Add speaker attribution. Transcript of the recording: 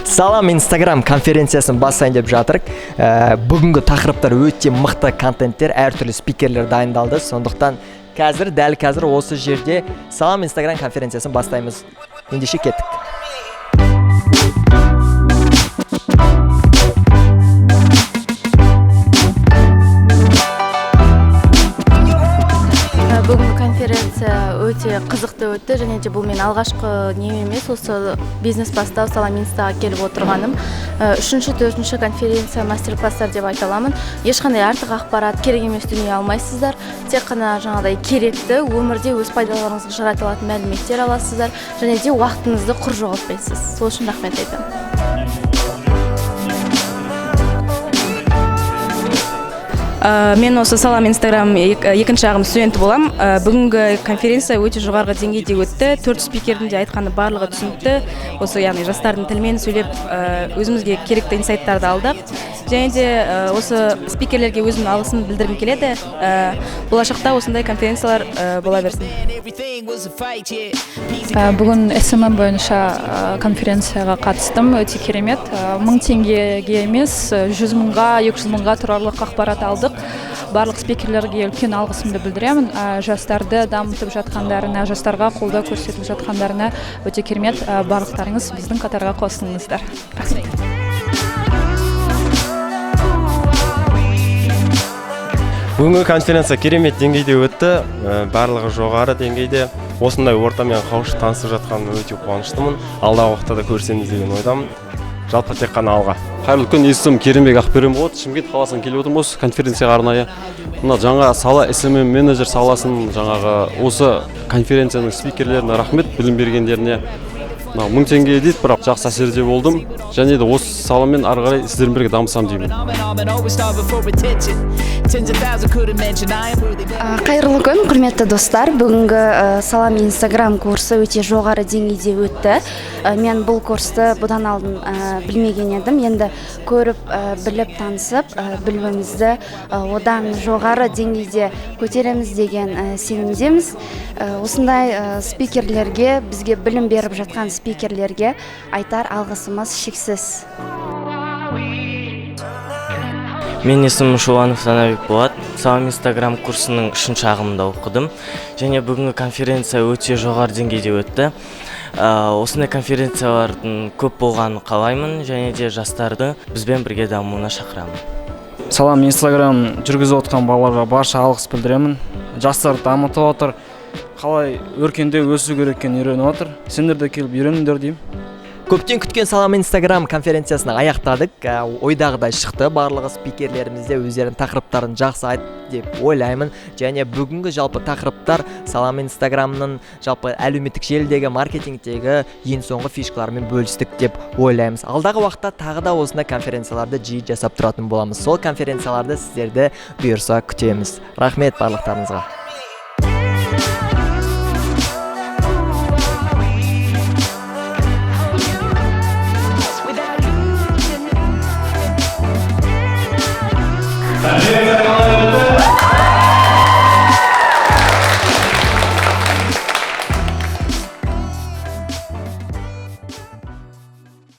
Speaker 1: Салам Instagram конференциясын басайын деп жатырық. Бүгінгі тақырыптар өте мықты контенттер, әртүрлі спикерлер дайындалды. Сондықтан дәл қазір осы жерде Салам Instagram конференциясын бастаймыз. Ендеше кеттік.
Speaker 2: Бүгінгі конференция өте қызықты өтті, және де бұл мен алғашқы нем емес, осы бизнес бастау Салам Инстаға келіп отырғаным. Үшінші, төртінші конференция мастер-класстар деп айта аламын. Ешқандай артық ақпарат, керек емес дүние алмайсыздар. Тек қана жаңағыдай керекті, өмірде өз пайдаларыңызға жарата алатын мәліметтер аласыздар, және де уақытыңызды құр жоғалтпайсыз. Сол үшін рахмет айтамын.
Speaker 3: Мен осы Салам Инстаграм екінші ағым студенті болам. Бүгінгі конференция өте жоғарғы деңгейде өтті. 4 спикердің де айтқаны барлығы түсінікті. Осы яғни жастардың тілімен сөйлеп, өзімізге керекті инсайттарды алдық. Және де осы спикерлерге өзімнің алғысымды білдіргім келеді. Болашақта осындай конференциялар бола берсін.
Speaker 4: Бүгін SMM бойынша конференцияға қатыстым. Өте керемет. 1000 теңгеге емес, 100 мыңға, 200 мыңға тұрарлық ақпарат алдық. Барлық спикерлерге үлкен алғысымды білдіремін. Жастарды дамытып жатқандарына, жастарға қолдау көрсетіп жатқандарына өте керемет. Барлықтарыңыз біздің қатарға қосылыңыздар. Рахмет.
Speaker 5: Бүгінгі конференция керемет деңгейде өтті. Барлығы жоғары деңгейде. Осындай ортамен қауышып танысып жатқаныма өте қуаныштымын. Алдағы уақытта да көрсеміз деген ойдамын. Жалпы тек қана алға.
Speaker 6: Қайырлы күн, есімім Керімбек Ақберен болады. Шымкент қаласынан келіп отырмын осы конференцияға арнайы. Мына жаңа сала SMM менеджер саласын жаңағы осы конференцияның спикерлеріне рахмет, білім бергендеріне. 1000 теңге дейді, бірақ жақсы әсерде болдым. Және де осы саламен ары қарай сіздермен бірге дамысам деймін.
Speaker 2: Қайырлы күн, құрметті достар. Бүгінгі Салам Инстаграм курсы өте жоғары деңгейде өтті. Мен бұл курсты бұдан алдын білмеген едім. Енді көріп, біліп, танысып, білімімізді одан жоғары деңгейде көтереміз деген сенімдеміз. Осындай спикерлерге, бізге білім беріп жатқан спикерлерге айтар алғысымыз шексіз.
Speaker 7: Мен есімім Шуланов Санабек болады. Салам Инстаграм курсының 3-ші ағымында оқыдым. Және бүгінгі конференция өте жоғары деңгейде өтті. Осындай конференциялардың көп болғанын қалаймын, және де жастарды бізбен бірге дамуына шақырамын.
Speaker 8: Салам Инстаграм жүргізіп отқан балаларға барша алғыс білдіремін. Жастар дамытып отыр. Қалай өркендеу өсу керек екенін үйреніп отыр. Сендер де келіп үйреніңдер деймін.
Speaker 1: Көптен күткен Салам Инстаграм конференциясына аяқтадық. Ойдағыдай шықты. Барлығы спикерлерімізде өздерінің тақырыптарын жақсы айтты деп ойлаймын. Және бүгінгі жалпы тақырыптар Салам Инстаграмның жалпы әлеуметтік желідегі маркетингтегі ең соңғы фишкаларымен бөлістік деп ойлаймыз. Алдағы уақытта тағы да осындай конференцияларды жиі жасап тұратын боламыз. Сол конференцияларды сіздерді бұйырса күтеміз. Рахмет барлықтарыңызға.